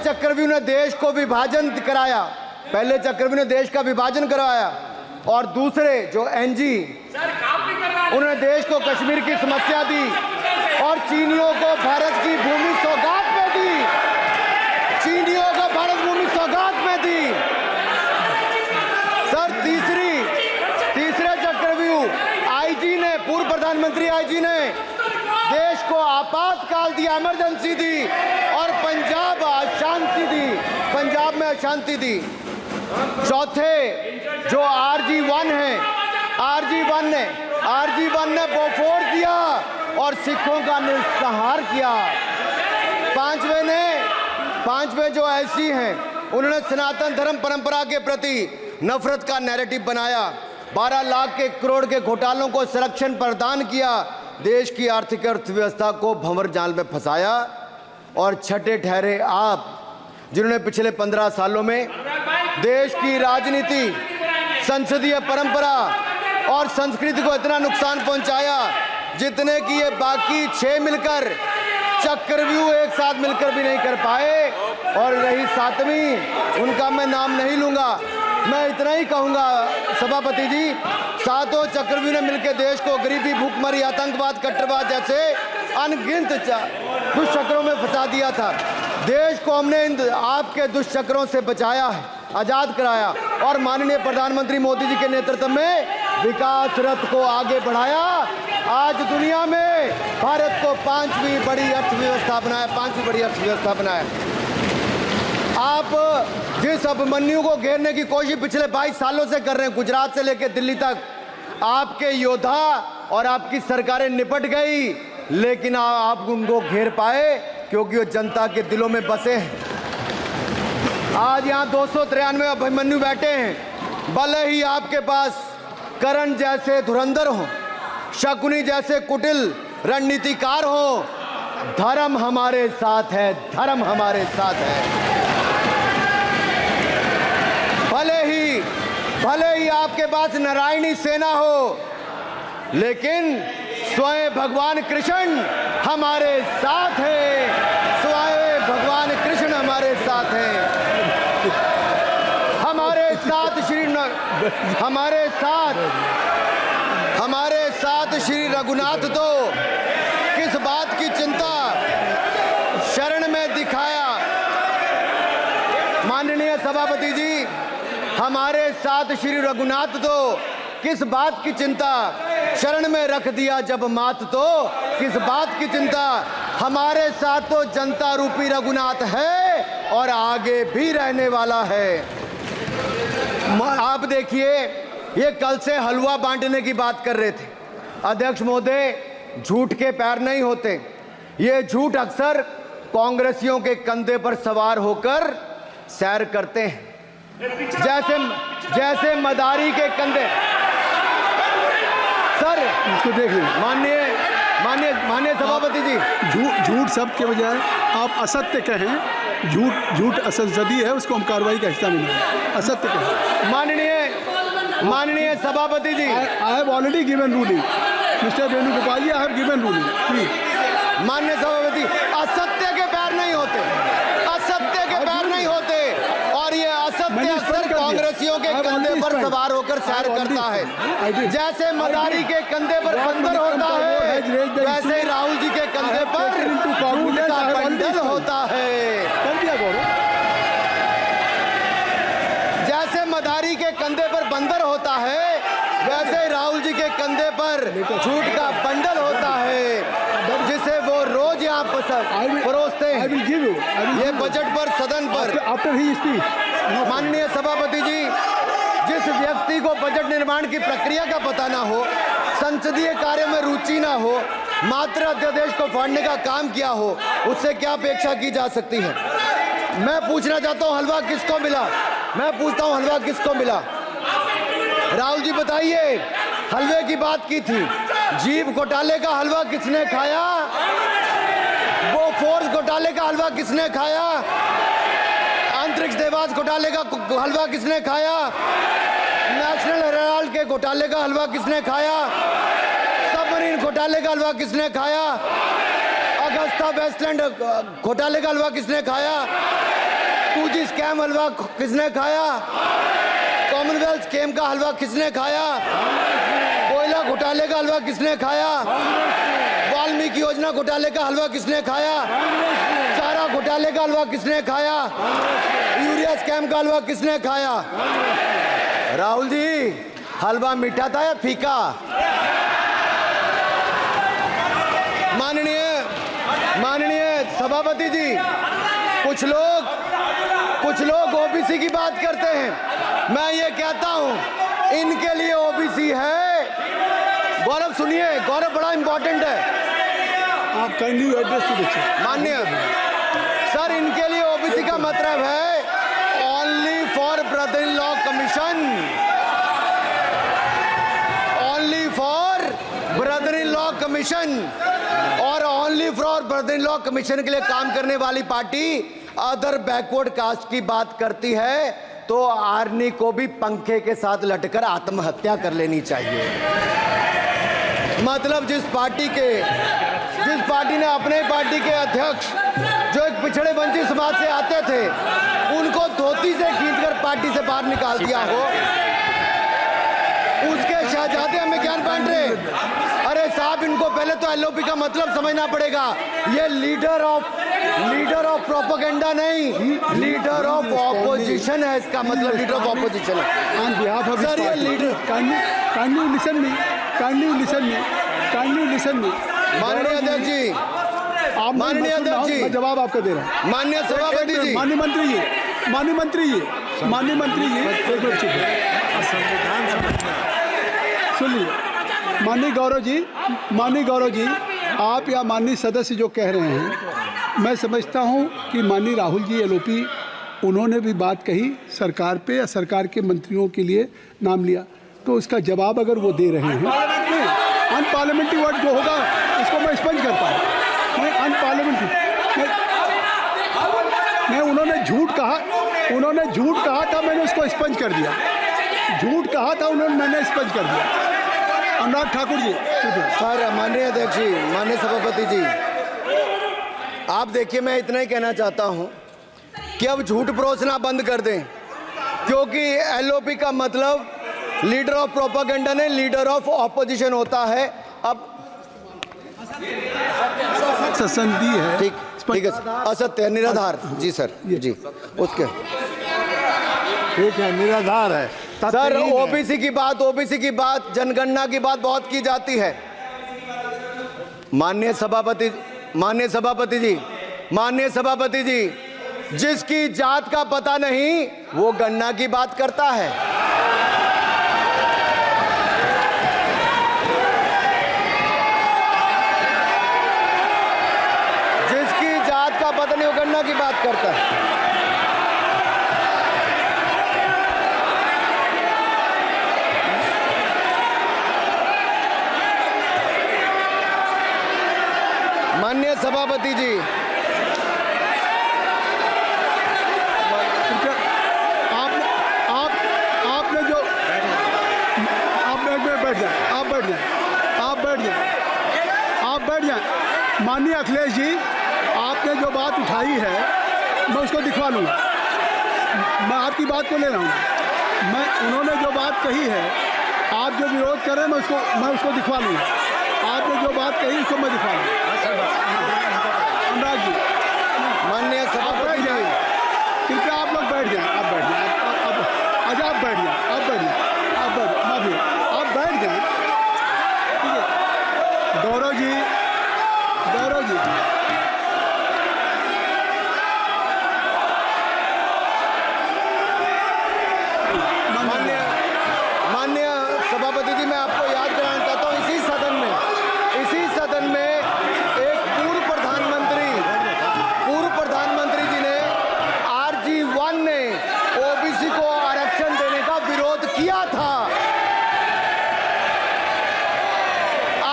चक्रव्यूह ने देश को विभाजन कराया, पहले चक्रव्यूह ने देश का विभाजन करवाया, और दूसरे जो एनजी उन्होंने देश को कश्मीर की समस्या दी और चीनियों को भारत की भूमि सौगात में दी, चीनियों को भारत भूमि सौगात में दी। सर तीसरे चक्रव्यूह आईजी ने, पूर्व प्रधानमंत्री आईजी ने देश को आपातकाल दी, इमरजेंसी दी और पंजाब में अशांति दी। चौथे जो RG1 है, RG1 ने बोफोर्स दिया और सिखों का निस्सहार किया। पांचवे जो ऐसी हैं, उन्होंने सनातन धर्म परंपरा के प्रति नफरत का नैरेटिव बनाया, 12 लाख के करोड़ के घोटालों को संरक्षण प्रदान किया, देश की आर्थिक अर्थव्यवस्था को भंवर जाल में फंसाया। और छठे ठहरे आप, जिन्होंने पिछले 15 सालों में देश की राजनीति, संसदीय परंपरा और संस्कृति को इतना नुकसान पहुंचाया जितने कि ये बाकी 6 मिलकर, चक्रव्यूह एक साथ मिलकर भी नहीं कर पाए। और रही 7वीं, उनका मैं नाम नहीं लूंगा, मैं इतना ही कहूंगा सभापति जी, 7 चक्रव्यूह ने मिलकर देश को गरीबी, भूखमरी, आतंकवाद, कट्टरवाद जैसे अनगिनत दुष्चक्रों में फंसा दिया था। देश को हमने इन आपके दुष्चक्रों से बचाया है, आजाद कराया और माननीय प्रधानमंत्री मोदी जी के नेतृत्व में विकास रथ को आगे बढ़ाया। आज दुनिया में भारत को 5वीं बड़ी अर्थव्यवस्था बनाया। आप जिस अभिमन्यु को घेरने की कोशिश पिछले 22 सालों से कर रहे हैं, गुजरात से लेकर दिल्ली तक, आपके योद्धा और आपकी सरकारें निपट गई, लेकिन आप उनको घेर पाए क्योंकि वो जनता के दिलों में बसे हैं। आज यहाँ 293 अभिमन्यु बैठे हैं, भले ही आपके पास करण जैसे धुरंधर हो, शकुनी जैसे कुटिल रणनीतिकार हो, धर्म हमारे साथ है, धर्म हमारे साथ है। भले ही आपके पास नारायणी सेना हो, लेकिन स्वयं भगवान कृष्ण हमारे साथ है, स्वयं भगवान कृष्ण हमारे साथ है। हमारे साथ श्री रघुनाथ तो किस बात की चिंता शरण में दिखाया। माननीय सभापति जी, हमारे साथ श्री रघुनाथ तो किस बात की चिंता शरण में रख दिया जब मात, तो किस बात की चिंता। हमारे साथ तो जनता रूपी रघुनाथ है और आगे भी रहने वाला है। आप देखिए, ये कल से हलवा बांटने की बात कर रहे थे। अध्यक्ष महोदय, झूठ के पैर नहीं होते, ये झूठ अक्सर कांग्रेसियों के कंधे पर सवार होकर सैर करते हैं, जैसे मदारी के कंधे। सर इसको देखिए, माननीय सभापति जी, झूठ सब के बजाय आप असत्य कहें। झूठ असंसदीय है, उसको हम कार्रवाई का हिस्सा नहीं है। असत्य कहें। माननीय सभापति जी, I have already given ruling, mister Venugopal ji, I have given ruling please. माननीय सभापति, असत्य के पैर नहीं होते, असत्य के पैर नहीं होते, और ये असत्य अक्सर कांग्रेसियों के कंधे पर सवार होकर सैर करता है। जैसे मदारी के कंधे पर बंदर होता है, वैसे ही राहुल जी के कंधे पर झूठ का बंडल होता है। जैसे मदारी के कंधे पर बंदर होता है, वैसे ही राहुल जी के कंधे पर झूठ का बंडल होता है, जिसे वो रोज यहाँ परोसते हैं। ये बजट पर, सदन पर। माननीय सभापति जी, जिस व्यक्ति को बजट निर्माण की प्रक्रिया का पता ना हो, संसदीय कार्य में रुचि ना हो, मात्र अध्यादेश को फाड़ने का काम किया हो, उससे क्या अपेक्षा की जा सकती है। मैं पूछना चाहता हूँ, हलवा किसको मिला? मैं पूछता हूँ, हलवा किसको मिला? राहुल जी बताइए, हलवे की बात की थी, जीभ घोटाले का हलवा किसने खाया? वो फोर्स घोटाले का हलवा किसने खाया? अंतरिक्ष देवास घोटाले का हलवा किसने खाया? नेशनल हेराल्ड के घोटाले का हलवा किसने खाया? सबमरीन घोटाले का हलवा किसने खाया? अगस्ता वेस्टलैंड घोटाले का हलवा किसने खाया? टूजी स्कैम हलवा किसने खाया? कॉमनवेल्थ स्कीम का हलवा किसने खाया? कोयला घोटाले का हलवा किसने खाया? वाल्मीकि योजना घोटाले का हलवा किसने खाया? चारा घोटाले का हलवा किसने खाया? यूरिया स्कैम का हलवा किसने खाया? राहुल जी, हलवा मीठा था या फीका? माननीय सभापति जी, कुछ लोग ओबीसी की बात करते हैं। मैं ये कहता हूं, इनके लिए ओबीसी है। गौरव सुनिए, गौरव बड़ा इंपॉर्टेंट है। आप kindly address to the chair. माननीय सर, इनके लिए ओबीसी का मतलब है only for brother in law commission, only for brother in law commission. और only for brother in law commission के लिए काम करने वाली पार्टी अदर बैकवर्ड कास्ट की बात करती है तो आर्नी को भी पंखे के साथ लटकर आत्महत्या कर लेनी चाहिए। मतलब जिस पार्टी ने अपने पार्टी के अध्यक्ष जो एक पिछड़े वंचित समाज से आते थे, उनको धोती से खींचकर पार्टी से बाहर निकाल दिया हो, उसके शहजादे हमें ज्ञान बांट रहे। अरे साहब, इनको पहले तो एलओपी का मतलब समझना पड़ेगा। ये लीडर ऑफ प्रोपेगेंडा नहीं, लीडर ऑफ ऑपोजिशन है। इसका मतलब लीडर ऑफ ऑपोजिशन है। सर, ये लीडर काइंडली लिसन मी माननीय अध्यक्ष जी, माननीय अध्यक्ष जी, मैं जवाब आपका दे रहा हूँ। माननीय सभापति जी, माननीय मंत्री जी, एक मिनट सुनिए। माननीय गौरव जी, आप या माननीय सदस्य जो कह रहे हैं, मैं समझता हूं कि माननीय राहुल जी एलओपी, उन्होंने भी बात कही सरकार पे या सरकार के मंत्रियों के लिए नाम लिया, तो उसका जवाब अगर वो दे रहे हैं, अनपार्लियामेंट्री वर्ड जो होगा उसको मैं स्पंज करता हूँ। मैं अनपार्लियामेंट्री मैं उन्होंने झूठ कहा था, मैंने उसको स्पंज कर दिया। झूठ कहा था उन्होंने, मैंने स्पंज कर दिया। अनुराग ठाकुर जी। सर, माननीय अध्यक्ष जी, माननीय सभापति जी, आप देखिए, मैं इतना ही कहना चाहता हूं कि अब झूठ परोसना बंद कर दें, क्योंकि एलओपी का मतलब लीडर ऑफ प्रोपेगेंडा नहीं, लीडर ऑफ ऑपोजिशन होता है। अब संधि है, ठीक है, असत्य, निराधार। जी सर, जी, उसके ठीक है, निराधार है सर। ओबीसी की बात, जनगणना की बात बहुत की जाती है। माननीय सभापति जी, जिसकी जात का पता नहीं वो गणना की बात करता है। जिसकी जात का पता नहीं वो गणना की बात करता है। माननीय सभापति जी, आपने जो आप बैठ जाएं। माननीय अखिलेश जी, आपने जो बात उठाई है मैं उसको दिखवा लूँगा। मैं आपकी बात को ले रहा हूँ। उन्होंने जो बात कही है, आप जो विरोध कर रहे हैं, मैं उसको दिखवा लूँगा। आपने जो बात कही उसको मैं दिखवा लूँगा। अनुराग जी, माननीय सभापति जी, कृपया आप लोग बैठ जाएं। आप बैठ जाएं। आप बैठ जाएं। ठीक है। गौरव जी, माननीय सभापति जी, मैं आपको याद कराना चाहता हूँ, इसी सदन में एक पूर्व प्रधानमंत्री जी ने RG1 ने ओबीसी को आरक्षण देने का विरोध किया था।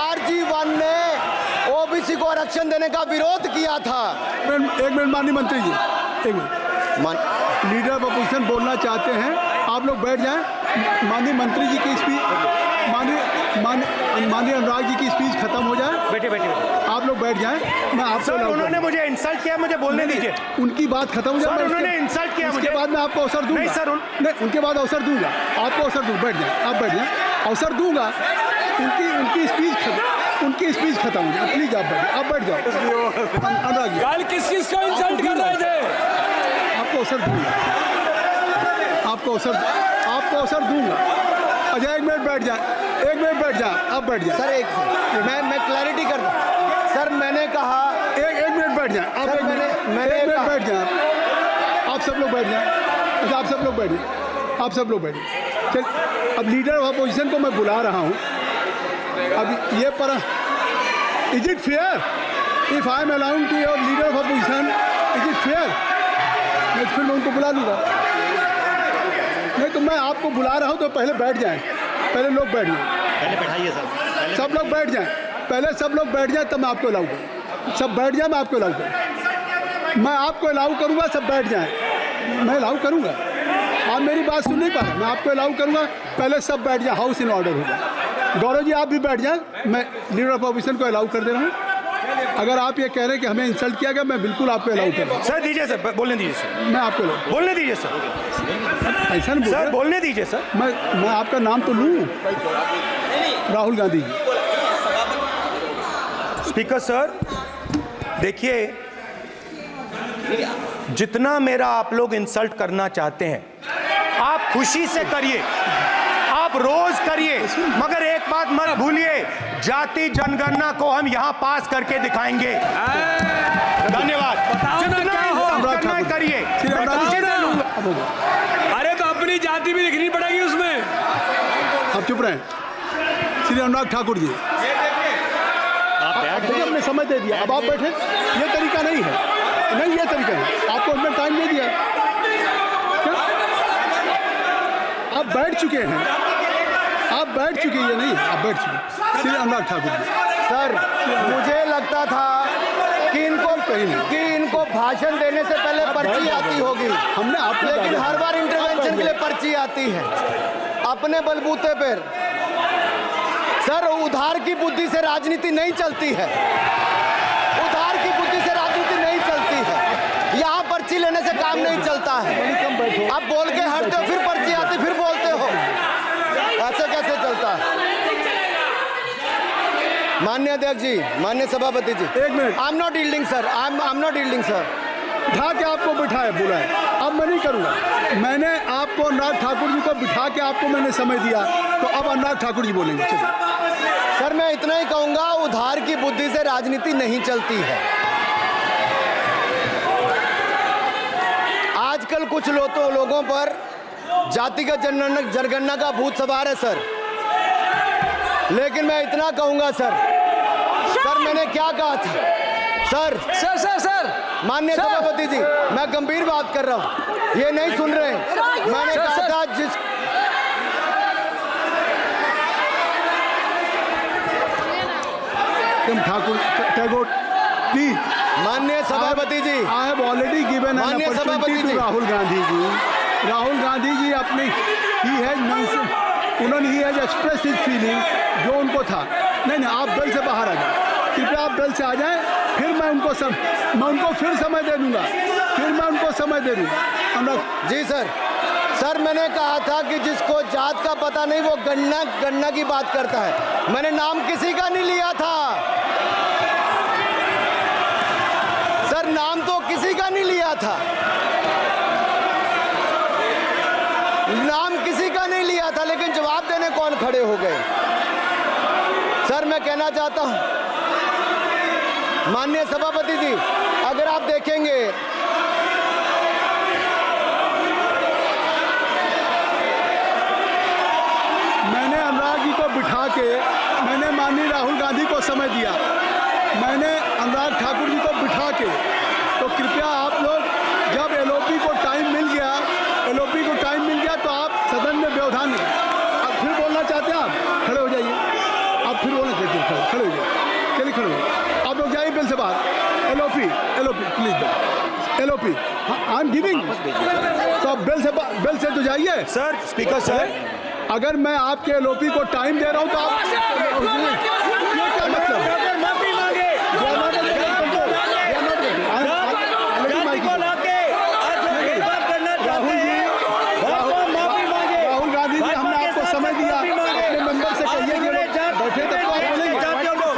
RG1 ने ओबीसी को आरक्षण देने का विरोध किया था। एक मिनट माननीय मंत्री जी, एक मिनट। लीडर ऑफ अपोजिशन बोलना चाहते हैं, आप लोग बैठ जाएं। माननीय मंत्री जी की स्पीच, माननीय अनुराग जी की स्पीच स्पीच खत्म हो जाए। बैठे बैठे बैठे। आप लोग बैठ जाएं, मैं आपसे सर उन्होंने मुझे इंसल्ट किया, मुझे बोलने दीजिए। उनकी बात खत्म हो जाए। सर उन्होंने इंसल्ट किया मुझे। उसके बाद मैं आपको अवसर दूंगा। नहीं सर नहीं, उनके बाद अवसर दूंगा, आपको अवसर दूँ। बैठ जाए, आप बैठ जाए, अवसर दूंगा। उनकी स्पीच खत्म हो जाए। प्लीज आप बैठ जाओ। अनुराग जी, कल किस को इंसल्ट कर रहे थे? आपको अवसर दूंगा, आपको अवसर दूंगा। अच्छा, 1 मिनट बैठ जाए, 1 मिनट बैठ जाए, आप बैठ जाए। सर मैं क्लैरिटी कर दूं। सर मैंने कहा 1 मिनट बैठ जाए आप। सर, 1 मिनट बैठ जाए आप सब लोग बैठ जाए। अच्छा, आप सब लोग बैठ जाए, आप सब लोग बैठ जाए। चल, अब लीडर ऑफ अपोजिशन को मैं बुला रहा हूँ। अब ये पर is it fair if I am allowed to your leader of opposition, is it fair? मैं फिर मैं उनको बुला लूँगा। नहीं तो मैं आपको बुला रहा हूँ तो पहले बैठ जाएं, पहले लोग बैठ जाएं, पहले बैठाइए सर। सब लोग बैठ जाएं, पहले सब लोग बैठ जाएं तब मैं आपको अलाउ करूँ। सब बैठ जाए, मैं आपको अलाउ करूँ, मैं आपको अलाउ करूँगा। सब बैठ जाएं, मैं अलाउ करूँगा। आप मेरी बात सुन नहीं पा रहे, मैं आपको अलाउ करूँगा। पहले सब बैठ जाए, हाउस इन ऑर्डर होगा। गौरव जी आप भी बैठ जाएं, मैं लीडर ऑफ अपोजिशन को अलाउ कर दे रहा हूँ। अगर आप ये कह रहे हैं कि हमें इंसल्ट किया गया, मैं बिल्कुल आपको अलाउ करूँगा। सर दीजिए सर, बोलने दीजिए सर, मैं आपको अलाउ, बोलने दीजिए सर, ऐसा नहीं सर बोल बोलने दीजिए सर। मैं आपका नाम तो लूँ, राहुल गांधी जी। स्पीकर सर देखिए, जितना मेरा आप लोग इंसल्ट करना चाहते हैं आप खुशी से करिए, आप रोज करिए, मगर एक बात मत भूलिए, जाति जनगणना को हम यहां पास करके दिखाएंगे। धन्यवाद। जितना इंसल्ट करना है करिए, मैं खुशी से लूंगा। अरे तो अपनी जाति भी लिखनी पड़ेगी उसमें। आप चुप रहें। श्री अनुराग ठाकुर जी, हमने समय दे दिया, अब आप बैठे। ये तरीका नहीं है, नहीं ये तरीका है। आपको हमने टाइम दे दिया, क्या? आप बैठ चुके हैं, आप बैठ चुके, ये नहीं, आप बैठ चुके। श्री अनुराग ठाकुर जी, सर मुझे लगता था कि इनको भाषण देने से पहले पर्ची आती होगी, हमने आपको, लेकिन हर बार इंटरवेंशन के लिए पर्ची आती है अपने बलबूते पर। सर उधार की बुद्धि से राजनीति नहीं चलती है, उधार की बुद्धि से राजनीति नहीं चलती है। यहाँ पर्ची लेने से काम नहीं चलता है। आप बोल के हटते हो, फिर पर्ची आती, फिर बोलते हो, ऐसे कैसे चलता है? माननीय अध्यक्ष जी, माननीय सभापति जी, 1 minute. I am not yielding sir, I am not yielding sir. बिठा के आपको बिठाया, बुलाए, अब मैं नहीं करूँगा। मैंने आपको अनुराग ठाकुर जी को बिठा के आपको मैंने समय दिया, तो अब अनुराग ठाकुर जी बोलेंगे। चलिए सर मैं इतना ही कहूंगा, उधार की बुद्धि से राजनीति नहीं चलती है। आजकल कुछ लोगों पर जातिगत जनगणना का भूत सवार है सर, लेकिन मैं इतना कहूंगा सर, मैंने क्या कहा था सर? सर माननीय सभापति जी, मैं गंभीर बात कर रहा हूं, ये नहीं सुन रहे। मैंने कहा था जिस ठाकुर टैगोर प्लीज, माननीय सभापति जी, I have already given an माननीय सभापति अपॉर्चुनिटी जी, टू राहुल गांधी जी। राहुल गांधी जी अपनी ही हैज एक्सप्रेस हिज फीलिंग, जो उनको था। नहीं आप दल से बाहर आ जाए, कृपया आप दल से आ जाएं, फिर मैं उनको फिर समय दे दूंगा, अनुराग जी सर मैंने कहा था कि जिसको जात का पता नहीं वो गणना की बात करता है। मैंने नाम किसी का नहीं लिया था सर, नाम तो किसी का नहीं लिया था, नाम किसी का नहीं लिया था, लेकिन जवाब देने कौन खड़े हो गए? सर मैं कहना चाहता हूं माननीय सभापति जी, अगर आप देखेंगे मैंने अनुराग जी को बिठा के मैंने माननीय राहुल गांधी को समय दिया, मैंने अनुराग ठाकुर जी को बिठा के, तो कृपया आप लोग जब एलओपी को टाइम मिल गया तो आप सदन में व्यवधान नहीं। आप फिर बोलना चाहते हैं, आप खड़े हो जाइए, आप फिर बोलना चाहते हैं, खड़े हो जाइए, चलिए खड़े हो जाइए, आप लोग जाइए बिल से बाहर। LOP please, LOP I am giving, तो आप बिल से तो जाइए। सर स्पीकर सर, अगर मैं आपके एलओपी को टाइम दे रहा हूं तो आप, ये क्या मतलब कर दिया, अपने मेंबर से कहिए कि बैठे तब तो आप बोलेंगे,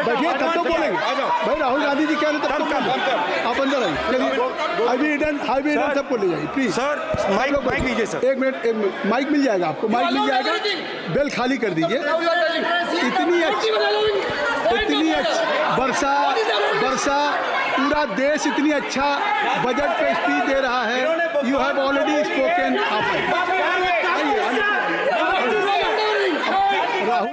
बैठिए तब तो बोलेंगे। भाई राहुल गांधी जी कह रहे तब तो बोलेंगे। आप अंदर आइए, चलिए। हाईवे ईडन सबको ले जाइए प्लीज। सर माइक लीजिए सर। एक मिनट, माइक मिल जाएगा आपको, माइक मिल जाएगा। बेल खाली कर दीजिए। इतनी अच्छी वर्षा पूरा देश इतनी अच्छा बजट पे स्पीच दे रहा है। You have already spoken. Rahul